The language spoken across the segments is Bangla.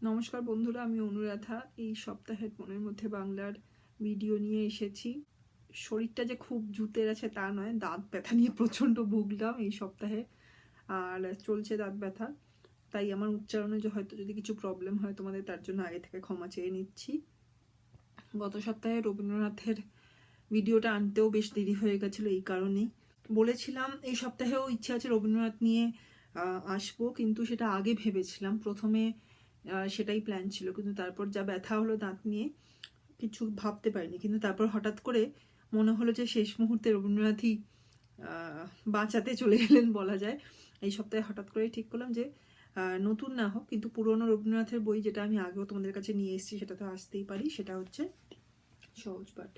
নমস্কার বন্ধুরা, আমি অনুরাধা। এই সপ্তাহের মনের মধ্যে বাংলার ভিডিও নিয়ে এসেছি। শরীরটা যে খুব জুতের আছে তা নয়, দাঁত ব্যথা নিয়ে প্রচণ্ড ভুগলাম এই সপ্তাহে, আর চলছে দাঁত ব্যথা। তাই আমার উচ্চারণে যে হয়তো যদি কিছু প্রবলেম হয় তোমাদের, তার জন্য আগে থেকে ক্ষমা চেয়ে নিচ্ছি। গত সপ্তাহে রবীন্দ্রনাথের ভিডিওটা আনতেও বেশ দেরি হয়ে গেছিলো এই কারণেই। বলেছিলাম এই সপ্তাহেও ইচ্ছা আছে রবীন্দ্রনাথ নিয়ে আসবো, কিন্তু সেটা আগে ভেবেছিলাম, প্রথমে সেটাই প্ল্যান ছিল, কিন্তু তারপর যা ব্যথা হলো দাঁত নিয়ে কিছু ভাবতে পারিনি। কিন্তু তারপর হঠাৎ করে মনে হলো যে শেষ মুহূর্তে রবীন্দ্রনাথই বাঁচাতে চলে গেলেন বলা যায়। এই সপ্তাহে হঠাৎ করে ঠিক করলাম যে নতুন না হোক, কিন্তু পুরনো রবীন্দ্রনাথের বই যেটা আমি আগেও তোমাদের কাছে নিয়ে এসেছি সেটা তো আসতেই পারি, সেটা হচ্ছে সহজ পাঠ।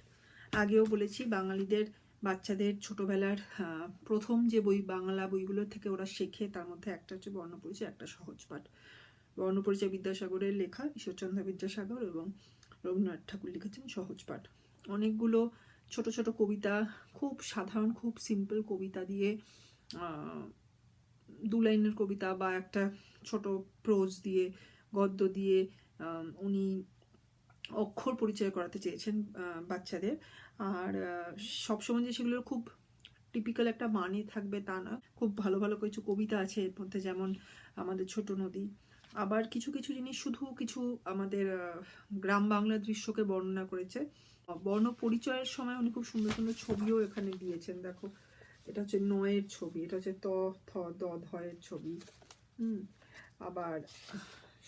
আগেও বলেছি, বাঙালিদের বাচ্চাদের ছোটবেলার প্রথম যে বই, বাংলা বইগুলোর থেকে ওরা শেখে, তার মধ্যে একটা হচ্ছে বর্ণপরিচয়, একটা সহজ পাঠ। বর্ণপরিচয় বিদ্যাসাগরের লেখা, ঈশ্বরচন্দ্র বিদ্যাসাগর, এবং রবীন্দ্রনাথ ঠাকুর লিখেছেন সহজ পাঠ। অনেকগুলো ছোট ছোট কবিতা, খুব সাধারণ, খুব সিম্পল কবিতা দিয়ে, দু লাইনের কবিতা বা একটা ছোট প্রোজ দিয়ে, গদ্য দিয়ে উনি অক্ষর পরিচয় করাতে চেয়েছেন বাচ্চাদের। আর সবসময় যে সেগুলোর খুব টিপিক্যাল একটা মানে থাকবে তা না, খুব ভালো ভালো কিছু কবিতা আছে এর মধ্যে, যেমন আমাদের ছোট নদী। আবার কিছু কিছু জিনিস শুধু কিছু আমাদের গ্রাম বাংলার দৃশ্যকে বর্ণনা করেছে। বর্ণ পরিচয়ের সময় উনি খুব সুন্দর সুন্দর ছবিও এখানে দিয়েছেন। দেখো, এটা হচ্ছে নয়ের ছবি, এটা হচ্ছে ত থ দ ধয়ের ছবি। আবার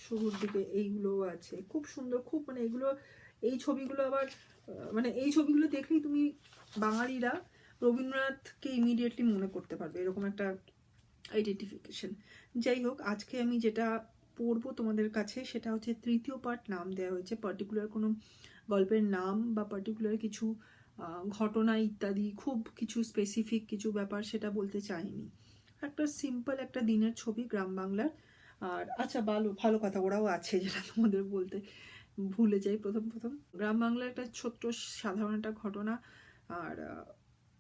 শুরুর দিকে এইগুলোও আছে, খুব সুন্দর, খুব মানে এগুলো, এই ছবিগুলো আবার মানে এই ছবিগুলো দেখলেই তুমি বাঙালিরা রবীন্দ্রনাথকে ইমিডিয়েটলি মনে করতে পারবে, এরকম একটা আইডেন্টিফিকেশন। যাই হোক, আজকে আমি যেটা পড়বো তোমাদের কাছে সেটা হচ্ছে তৃতীয় পার্ট। নাম দেওয়া হয়েছে, পার্টিকুলার কোনো গল্পের নাম বা পার্টিকুলার কিছু ঘটনা ইত্যাদি, খুব কিছু স্পেসিফিক কিছু ব্যাপার সেটা বলতে চাইনি। একটা সিম্পল একটা দিনের ছবি গ্রাম বাংলার। আর আচ্ছা, ভালো কথা, ওরাও আছে যেটা তোমাদের বলতে ভুলে যাই প্রথম প্রথম। গ্রাম বাংলার একটা ছোট্ট সাধারণ একটা ঘটনা। আর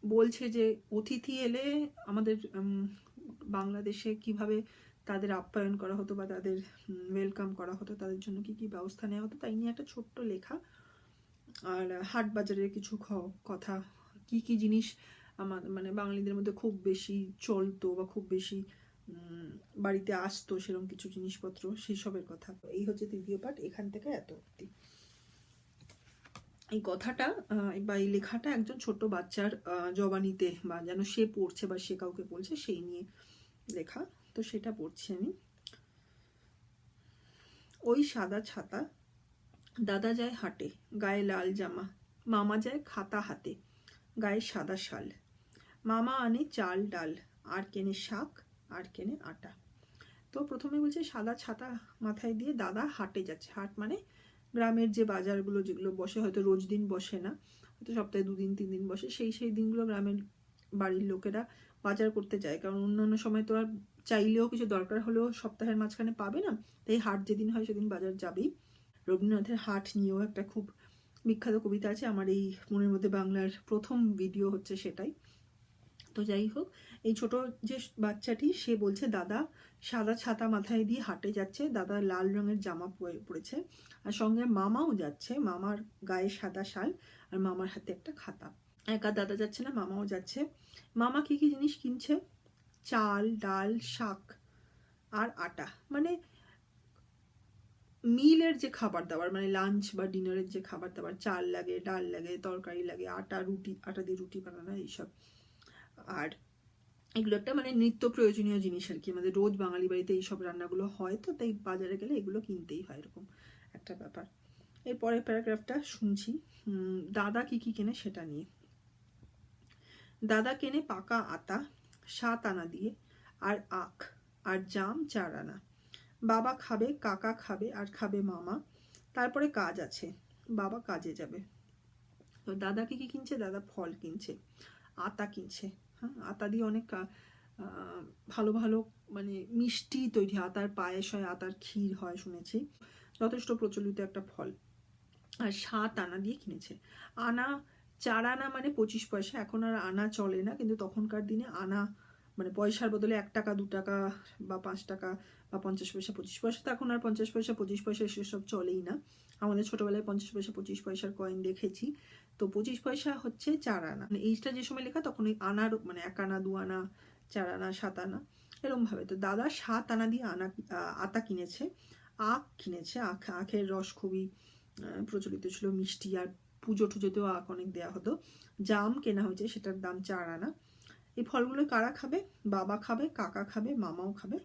বলছে যে অতিথি এলে আমাদের বাংলাদেশে কিভাবে তাদের আপ্যায়ন করা হতো বা তাদের ওয়েলকাম করা হতো, তাদের জন্য কি কি ব্যবস্থা নেওয়া হতো, তাই নিয়ে একটা ছোট্ট লেখা। আর হাট বাজারের কিছু কথা, কি কি জিনিস আমার মানে বাঙালিদের মধ্যে খুব বেশি চলতো বা খুব বেশি বাড়িতে আসতো, সেরকম কিছু জিনিসপত্র, সেই সবের কথা। এই হচ্ছে তৃতীয় পাঠ, এখান থেকে এত অবধি। এই কথাটা বা এই লেখাটা একজন ছোট বাচ্চার জবানিতে, বা যেন সে পড়ছে বা সে কাউকে বলছে, সেই নিয়ে লেখা। তো সেটা পড়ছি আমি। ওই সাদা ছাতা, দাদা যায় হাটে, গায়ে লাল জামা, মামা যায় খাতা হাতে, গায়ে সাদা শাল, মামা আনে চাল ডাল, আর কেনে শাক, আর কেনে আটা। তো প্রথমে বলছে সাদা ছাতা মাথায় দিয়ে দাদা হাটে যাচ্ছে। হাট মানে গ্রামের যে বাজারগুলো যেগুলো বসে, হয়তো রোজ দিন বসে না, হয়তো সপ্তাহে 2 দিন 3 দিন বসে, সেই দিনগুলো গ্রামের বাড়ির লোকেরা বাজার করতে যায়, কারণ অন্যান্য সময় তো আর চাইলেও কিছু দরকার হলেও সপ্তাহের মাঝখানে পাবে না, তাই হাট যেদিন হয় সেদিন বাজার যাবেই। রবীন্দ্রনাথের হাট নিয়েও একটা খুব বিখ্যাত কবিতা আছে, আমার এই মনের মধ্যে বাংলার প্রথম ভিডিও হচ্ছে সেটাই। তো যাই হোক, এই ছোট যে বাচ্চাটি, সে বলছে দাদা সাদা ছাতা মাথায় দিয়ে হাটে যাচ্ছে, দাদা লাল রঙের জামা পরেছে, আর সঙ্গে মামাও যাচ্ছে, মামার গায়ে সাদা শাল, আর মামার হাতে একটা খাতা। একা দাদা যাচ্ছে না, মামাও যাচ্ছে। মামা কি কি জিনিস কিনছে? চাল ডাল শাক আর আটা, মানে মিলের যে খাবার দাবার, মানে লাঞ্চ বা ডিনারের যে খাবার দাবার, চাল লাগে, ডাল লাগে, তরকারি লাগে, আটা দিয়ে রুটি বানানো, এইসব। আর এগুলো একটা মানে নিত্য প্রয়োজনীয় জিনিস আর কি, আমাদের রোজ বাঙালি বাড়িতে এইসব রান্নাগুলো হয়, তো তাই বাজারে গেলে এগুলো কিনতেই হয়, এরকম একটা ব্যাপার। এরপরের প্যারাগ্রাফটা শুনছি। দাদা কি কি কেনে সেটা নিয়ে। দাদা কেনে পাকা আতা 7 আনা দিয়ে, আর আখ, আর জাম 4 আনা। বাবা খাবে, কাকা খাবে, আর খাবে মামা। তারপরে কাজ আছে, বাবা কাজে যাবে। তো দাদা কি কি কিনছে? দাদা ফল কিনছে, আতা কিনছে। হ্যাঁ, আতা দিয়ে অনেক ভালো ভালো মানে মিষ্টি তৈরি হয়, আতার পায়েস হয়, আতার ক্ষীর হয় শুনেছি, যথেষ্ট প্রচলিত একটা ফল। আর 7 আনা দিয়ে কিনেছে। আনা, 4 আনা মানে 25 পয়সা। এখন আর আনা চলে না, কিন্তু তখনকার দিনে আনা মানে পয়সার বদলে 1 টাকা 2 টাকা বা 5 টাকা বা 50 পয়সা 25 পয়সা, তো এখন আর 50 পয়সা 25 পয়সা সেসব চলেই না। আমাদের ছোটোবেলায় 50 পয়সা 25 পয়সার কয়েন দেখেছি। তো 25 পয়সা হচ্ছে 4 আনা, মানে এইটা যে সময় লেখা তখন ওই আনার মানে 1 আনা 2 আনা 4 আনা 7 আনা এরমভাবে। তো দাদা 7 আনা দিয়ে আতা কিনেছে, আখ কিনেছে। আখের রস খুবই প্রচলিত ছিল, মিষ্টি, আর পুজো টুজোতেও আখ অনেক দেওয়া হতো। জাম কেনা হয়েছে, সেটার দাম 4 আনা। এই ফলগুলো কারা খাবে? বাবা খাবে, কাকা খাবে, মামাও খাবে।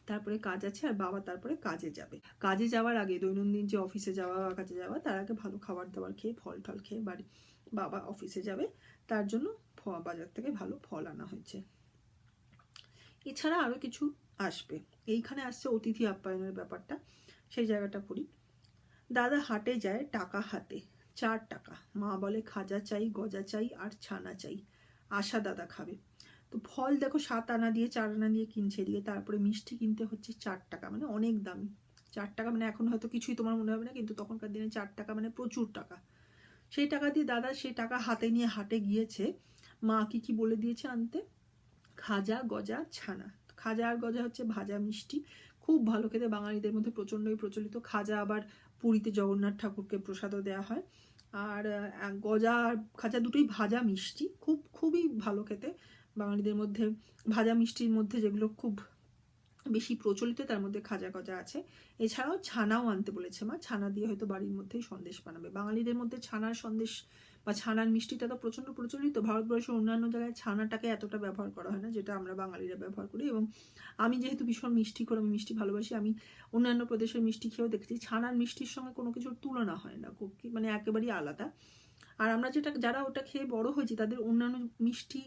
তারপরে কাজ আছে, আর বাবা তারপরে কাজে যাবে। কাজে যাওয়ার আগে, দৈনন্দিন যে অফিসে যাওয়া বা কাজে যাওয়া, তার আগে ভালো খাবার দাবার খেয়ে ফল টল খেয়ে বাড়ি বাবা অফিসে যাবে, তার জন্য বাজার থেকে ভালো ফল আনা হয়েছে। এছাড়া আরও কিছু আসবে। এইখানে আসছে অতিথি আপ্যায়নের ব্যাপারটা, সেই জায়গাটা পড়ি। দাদা হাটে যায় টাকা হাতে, 4 টাকা। মা বলে খাজা চাই, গজা চাই, আর ছানা চাই। আশা দাদা খাবে। তো ফল দেখো 7 আনা দিয়ে 4 আনা দিয়ে কিনছে দিয়ে, তারপরে মিষ্টি কিনতে হচ্ছে 4 টাকা, মানে অনেক দামি। 4 টাকা মানে এখন হয়তো কিছুই তোমার মনে হবে না, কিন্তু তখনকার দিনে 4 টাকা মানে প্রচুর টাকা। সেই টাকা দিয়ে দাদা সেই টাকা হাতে নিয়ে হাটে গিয়েছে। মা কি বলে দিয়েছে আনতে? খাজা, গজা, ছানা। খাজা আর গজা হচ্ছে ভাজা মিষ্টি, খুব ভালো খেতে, বাঙালিদের মধ্যে প্রচণ্ডই প্রচলিত। খাজা আবার পুরীতে জগন্নাথ ঠাকুরকে প্রসাদও দেওয়া হয়। আর গজা আর খাজা দুটোই ভাজা মিষ্টি, খুবই ভালো খেতে বাঙালিদের মধ্যে। ভাজা মিষ্টির মধ্যে যেগুলো খুব বেশি প্রচলিত তার মধ্যে খাজা গজা আছে। এছাড়াও ছানাও আনতে বলেছে মা, ছানা দিয়ে হয়তো বাড়ির মধ্যেই সন্দেশ বানাবে। বাঙালিদের মধ্যে ছানার সন্দেশ বা ছানার মিষ্টিটা তো প্রচণ্ড প্রচলিত। ভারতবর্ষের অন্যান্য জায়গায় ছানাটাকে এতটা ব্যবহার করা হয় না, যেটা আমরা বাঙালিরা ব্যবহার করি। এবং আমি যেহেতু ভীষণ মিষ্টি করে, আমি মিষ্টি ভালোবাসি, আমি অন্যান্য প্রদেশের মিষ্টি খেয়েও দেখেছি ছানার মিষ্টির সঙ্গে কোনো কিছুর তুলনা হয় না, মানে একেবারেই আলাদা। আর আমরা যারা ওটা খেয়ে বড় হয়েছি, তাদের অন্যান্য মিষ্টি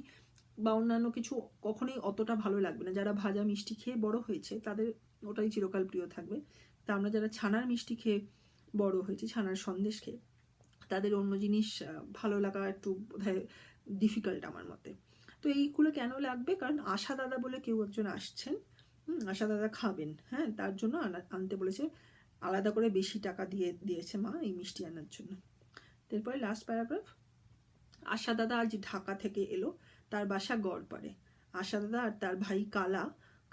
বা অন্যান্য কিছু কখনোই অতটা ভালো লাগবে না। যারা ভাজা মিষ্টি খেয়ে বড় হয়েছে তাদের ওটাই চিরকাল প্রিয় থাকবে। তা আমরা যারা ছানার মিষ্টি খেয়ে বড় হয়েছি, ছানার সন্দেশ খেয়ে, তাদের অন্য জিনিস ভালো লাগা একটু বোধহয় ডিফিকাল্ট আমার মতে। তো এইগুলো কেন লাগবে? কারণ আশা দাদা বলে কেউ একজন আসছেন, আশা দাদা খাবেন, হ্যাঁ, তার জন্য আনতে বলেছে। আলাদা করে বেশি টাকা দিয়েছে মা এই মিষ্টি আনার জন্য। তারপরে লাস্ট প্যারাগ্রাফ। আশা দাদা আজ ঢাকা থেকে এলো, তার বাসা গড়পাড়ে। আশা দাদা আর তার ভাই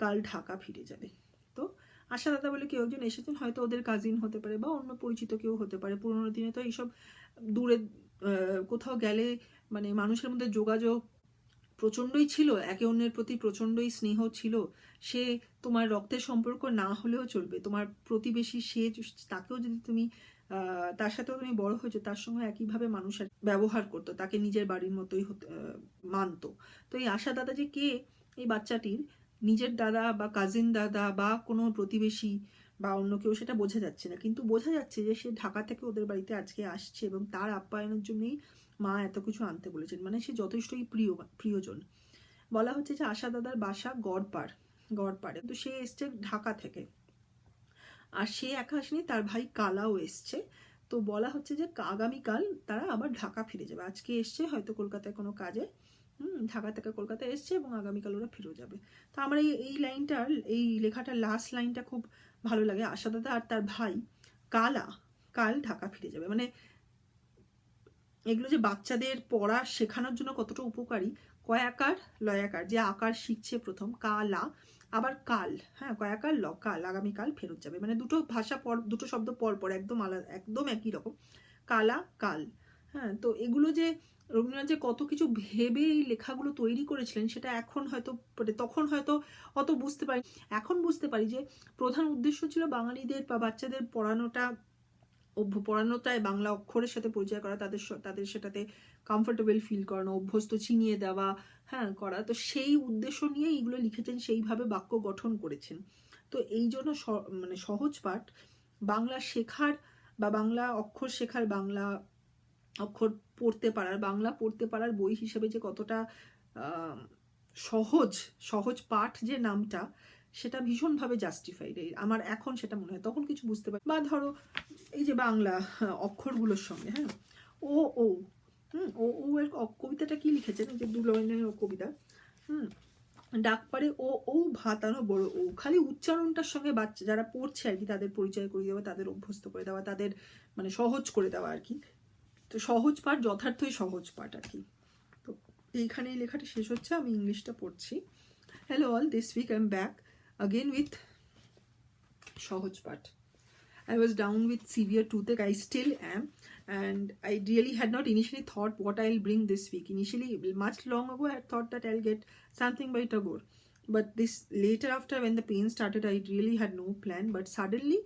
কাল ঢাকা ফিরে যাবে। তো আশা দাদা বলে কেউ একজন এসেছেন, হয়তো ওদের কাজিন হতে পারে বা অন্য পরিচিত কেউ হতে পারে। পুরোনো দিনে তো এইসব দূরে কোথাও গেলে মানে মানুষের মধ্যে যোগাযোগ প্রচণ্ডই ছিল, একে অন্যের প্রতি প্রচণ্ডই স্নেহ ছিল। সে তোমার রক্তের সম্পর্ক না হলেও চলবে, তোমার প্রতিবেশী সে, তাকেও যদি তুমি তার সাথেও তুমি বড় হয়েছো, তার সঙ্গে একইভাবে মানুষ ব্যবহার করতো, তাকে নিজের বাড়ির মতোই মানতো। তো এই আশা দাদা যে কে, এই বাচ্চাটির নিজের দাদা বা কাজিন দাদা বা কোনো প্রতিবেশী বা অন্য কেউ, সেটা বোঝা যাচ্ছে না, কিন্তু বোঝা যাচ্ছে যে সে ঢাকা থেকে ওদের বাড়িতে আজকে আসছে এবং তার আপ্যায়নের জন্যই মা এত কিছু আনতে বলেছেন, মানে সে যথেষ্টই প্রিয়জন। বলা হচ্ছে যে আশা দাদার বাসা গড়পাড়ে, কিন্তু সে এসছে ঢাকা থেকে। আর সে একা আসেনি, তার ভাই কালাও এসছে। তো বলা হচ্ছে যে আগামীকাল তারা আবার ঢাকা ফিরে যাবে। আজকে এসছে হয়তো কলকাতায় কোনো কাজে, ঢাকা থেকে কলকাতায় এসছে, এবং আগামীকাল ওরা ফিরে যাবে। তো আমার এই লাইনটার, এই লেখাটার লাস্ট লাইনটা খুব ভালো লাগে। আশা দাদা আর তার ভাই কাল ঢাকা ফিরে যাবে, মানে এগুলো যে বাচ্চাদের পড়া শেখানোর জন্য কতটা উপকারী। কয়াকার লয়াকার, যে আকার শিখছে প্রথম, কালা, আবার কাল, হ্যাঁ, কয়াকার কাল, আগামীকাল ফেরত যাবে, মানে দুটো শব্দ পর একদম আলাদা, একদম একই রকম, কাল। হ্যাঁ, তো এগুলো যে রবীন্দ্রনাথ যে কত কিছু ভেবে এই লেখাগুলো তৈরি করেছিলেন, সেটা এখন হয়তো, তখন হয়তো অত বুঝতে পারি। এখন বুঝতে পারি যে প্রধান উদ্দেশ্য ছিল বাঙালিদের বা বাচ্চাদের পড়ানোটায় বাংলা অক্ষরের সাথে পরিচয় করা, তাদের সেটাতে কমফোর্টেবল ফিল করানো, অভ্যস্ত চিনিয়ে দেওয়া, হ্যাঁ, করা। তো সেই উদ্দেশ্য নিয়ে এইগুলো লিখেছেন, সেইভাবে বাক্য গঠন করেছেন। তো এই জন্য মানে সহজ পাঠ বাংলা শেখার বা বাংলা অক্ষর শেখার, বাংলা অক্ষর বাংলা পড়তে পারার বই হিসেবে যে কতটা সহজ পাঠ যে নামটা, সেটা ভীষণভাবে জাস্টিফাইড। আমার এখন সেটা মনে হয়, তখন কিছু বুঝতে পারি। বা ধরো এই যে বাংলা অক্ষরগুলোর সঙ্গে, হ্যাঁ, ও এর কবিতাটা কি লিখেছেন, এই যে 2 লাইনের কবিতা, ডাকপারে ও ভাতানো বড় ও, খালি উচ্চারণটার সঙ্গে বাচ্চা যারা পড়ছে আর কি, তাদের পরিচয় করে দেওয়া, তাদের অভ্যস্ত করে দেওয়া, তাদের মানে সহজ করে দেওয়া আর কি। তো সহজ পাঠ যথার্থই সহজ পাঠ আর কি। তো এইখানে এই লেখাটা শেষ হচ্ছে, আমি ইংলিশটা পড়ছি। Hello all, this week I am back again with সহজ পাঠ. I was down with severe toothache. I still am, and I really had not initially thought what I'll bring this week. Initially, much long ago, I had thought that I'll get something by Tagore. But this later, after when the pain started, I really had no plan. But suddenly,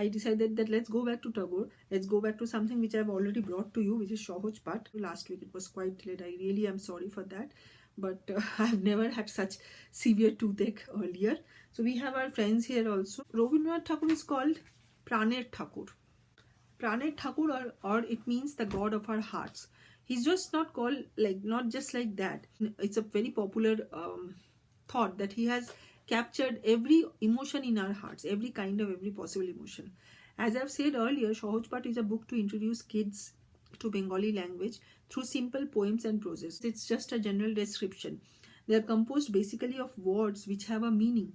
I decided that let's go back to Tagore. Let's go back to something which I've already brought to you, which is Shohoj Pat. Last week it was quite late. I really am sorry for that. But I've never had such severe toothache earlier. So we have our friends here also. Rabindranath Tagore is called Praner Thakur. Praner Thakur, or it means the God of our hearts. He's just not called not just like that. It's a very popular thought that he has captured every emotion in our hearts, every possible emotion. As I've said earlier, Shohoj Pat is a book to introduce kids to Bengali language through simple poems and proses. It's just a general description. They are composed basically of words which have a meaning.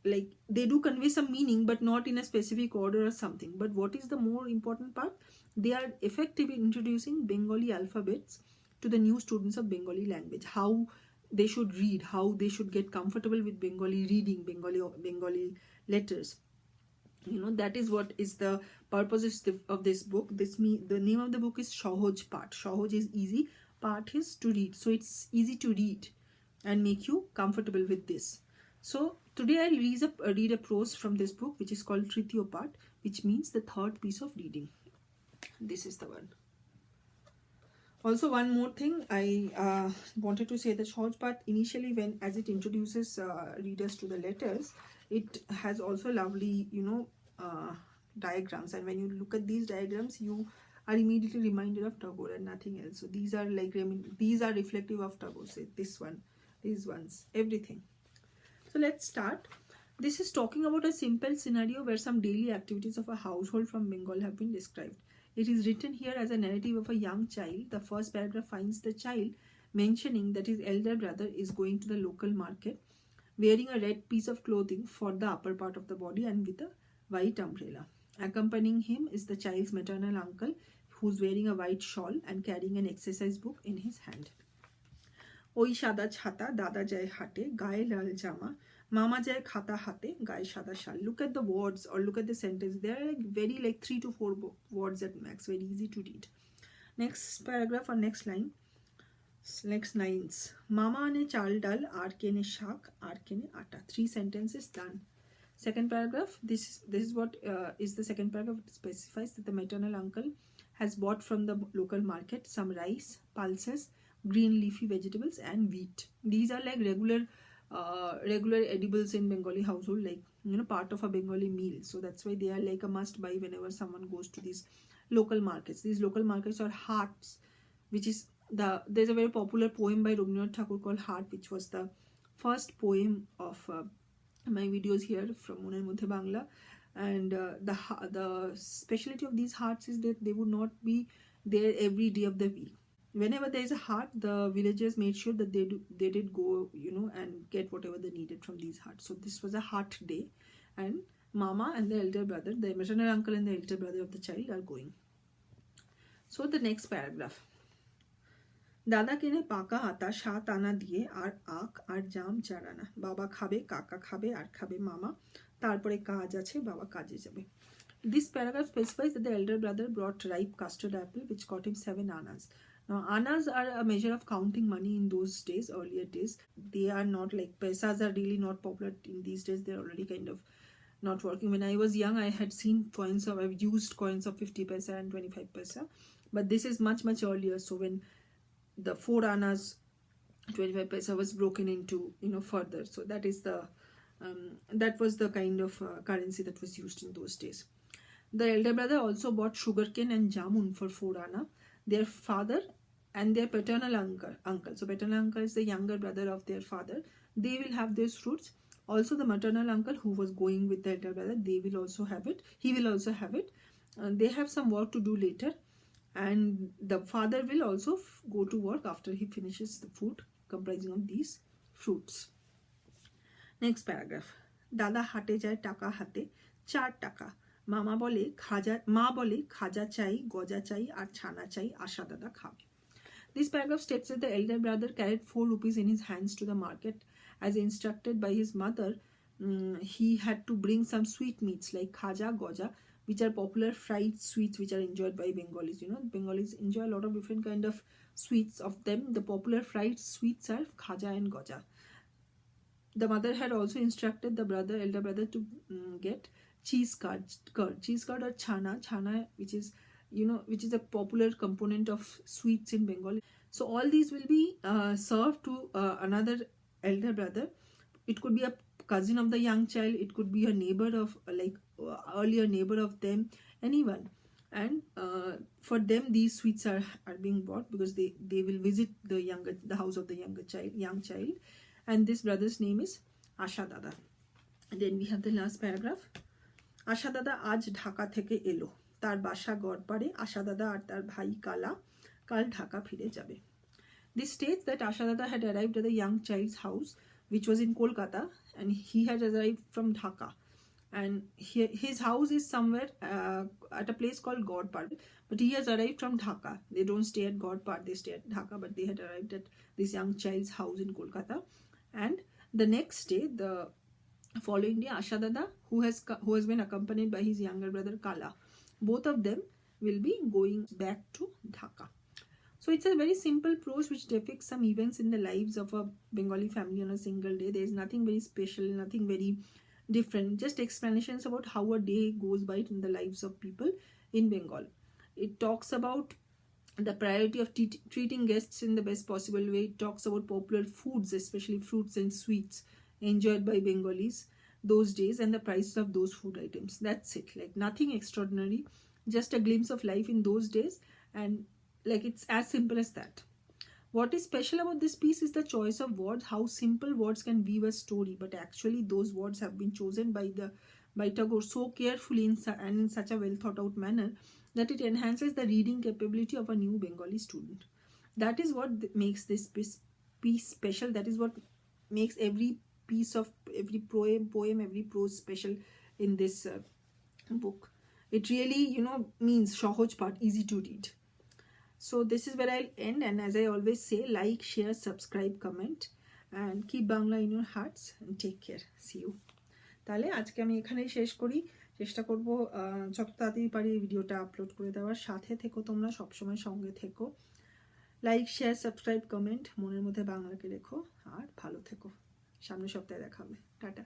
Like they do convey some meaning, but not in a specific order or something. But what is the more important part? They are effective in introducing Bengali alphabets to the new students of Bengali language. How they should read, how they should get comfortable with Bengali reading, Bengali letters. That is what is the purpose of this book. The name of the book is Shohoj Pat. Shohoj is easy, Pat is to read. So it's easy to read and make you comfortable with this. So today I'll read a prose from this book, which is called Tritiyo Pat, which means the third piece of reading. This is the one. Also, one more thing I wanted to say that Shohoj Pat initially, as it introduces readers to the letters, it has also lovely, diagrams. And when you look at these diagrams, you are immediately reminded of Tagore and nothing else. So these are these are reflective of Tagore. Say this one, these ones, everything. So let's start. This is talking about a simple scenario where some daily activities of a household from Bengal have been described. It is written here as a narrative of a young child. The first paragraph finds the child mentioning that his elder brother is going to the local market wearing a red piece of clothing for the upper part of the body and with a white umbrella. Accompanying him is the child's maternal uncle, who's wearing a white shawl and carrying an exercise book in his hand. ওই সাদা ছাতা দাদা যায় হাটে গায়ে লাল জামা মামা যায় খাতা হাতে গায়ে সাদা শাল. Look at the words or look at the sentence. They are very 3 to 4 words at max. Very easy to read. Next paragraph or next line. Next lines. Mama ane chal dal ar kene shak ar kene atta. 3 sentences done. Second paragraph. This is what is the second paragraph. It specifies that the maternal uncle has bought from the local market some rice, pulses, green leafy vegetables and wheat. These are like regular edibles in Bengali household, part of a Bengali meal. So that's why they are like a must buy whenever someone goes to these local markets. These local markets are haats, which is there's a very popular poem by Rabindranath Tagore called Haat, which was the first poem of my videos here from Moner Moddhe Bangla. And the specialty of these haats is that they would not be there every day of the week. Whenever there is a haat, the villagers made sure that they did go, and get whatever they needed from these haats. So this was a haat day, and Mama and the elder brother, the maternal uncle and the elder brother of the child are going. So the next paragraph. দাদা কিনে পাকা আতা 7 আনা দিয়ে আর আখ আর জাম 4 আনা বাবা খাবে কাকা খাবে আর খাবে মামা তারপরে কাজ আছে বাবা কাজে যাবে. This paragraph specifies that the elder brother brought ripe custard apple which got him 7 annas. Now, annas are a measure of counting money in those days, earlier days. They are not like paisas are really not popular in these days. They're already kind of not working. When I was young, I had seen I've used coins of 50 paisa and 25 paisa. But this is much, much earlier. So when the 4 annas, 25 paisa was broken into, further. So that was the kind of currency that was used in those days. The elder brother also bought sugarcane and jamun for 4 anna. Their father and their paternal uncle. So paternal uncle is the younger brother of their father. They will have those fruits. Also the maternal uncle who was going with the elder brother, they will also have it. He will also have it. They have some work to do later. And the father will also go to work after he finishes the food comprising of these fruits. Next paragraph. Dada hate jay taka hate 4 taka. মা বলে খাজা চাই গজা চাই আর ছানা চাই আশা দাদা খাবে. This paragraph states that the elder brother carried 4 rupees in his hands to the market as instructed by his mother he had to bring some sweetmeats like khaja, goja, which are popular fried sweets which are enjoyed by Bengalis. You know, Bengalis enjoy a lot of different kind of sweets. Of them, the popular fried sweets are khaja and goja. The mother had also instructed the elder brother, to get cheese curd, or chana, which is, which is a popular component of sweets in Bengal. So all these will be served to another elder brother. It could be a cousin of the young child. It could be a neighbor of, earlier neighbor of them, anyone. And for them, these sweets are being bought because they will visit the house of the young child. And this brother's name is Asha Dada. And then we have the last paragraph. Asha Dada আজ ঢাকা থেকে এলো, তার বাসা গড়পাড়ে। আশা দাদা আর তার ভাই কালা কাল ঢাকা ফিরে যাবে. This states that Asha Dada had arrived at the young child's house, which was in Kolkata, and he had arrived from Dhaka. And his house is somewhere at a place called Godpar, but he has arrived from Dhaka. They don't stay at Godpar, they stay at Dhaka, but they had arrived at this young child's house in Kolkata. And the next day, the following day, Asha Dada, who has been accompanied by his younger brother Kala, both of them will be going back to Dhaka. So it's a very simple prose which depicts some events in the lives of a Bengali family on a single day. There is nothing very special, nothing very different, just explanations about how a day goes by in the lives of people in Bengal. It talks about the priority of treating guests in the best possible way. It talks about popular foods, especially fruits and sweets enjoyed by Bengalis those days, and the prices of those food items. That's it. Like nothing extraordinary, just a glimpse of life in those days, and like it's as simple as that. What is special about this piece is the choice of words, how simple words can weave a story, but actually those words have been chosen by Tagore so carefully and in such a well thought out manner that it enhances the reading capability of a new Bengali student. That is what makes this piece special. That is what makes every piece of every poem, every prose special in this book. It really, means Shohoj part, easy to read. So this is where I'll end, and as I always say, like, share, subscribe, comment, and keep Bangla in your hearts, and take care. See you. তাহলে আজকে আমি এখানেই শেষ করি। চেষ্টা করব যত তাড়াতাড়ি পারি এই ভিডিওটা আপলোড করে দেওয়ার। সাথে থেকো, তোমরা সবসময় সঙ্গে থেকো। লাইক, শেয়ার, সাবস্ক্রাইব, কমেন্ট, মনের মধ্যে বাংলাকে রেখো, আর ভালো থেকো। সামনের সপ্তাহে দেখা হবে। টাটা।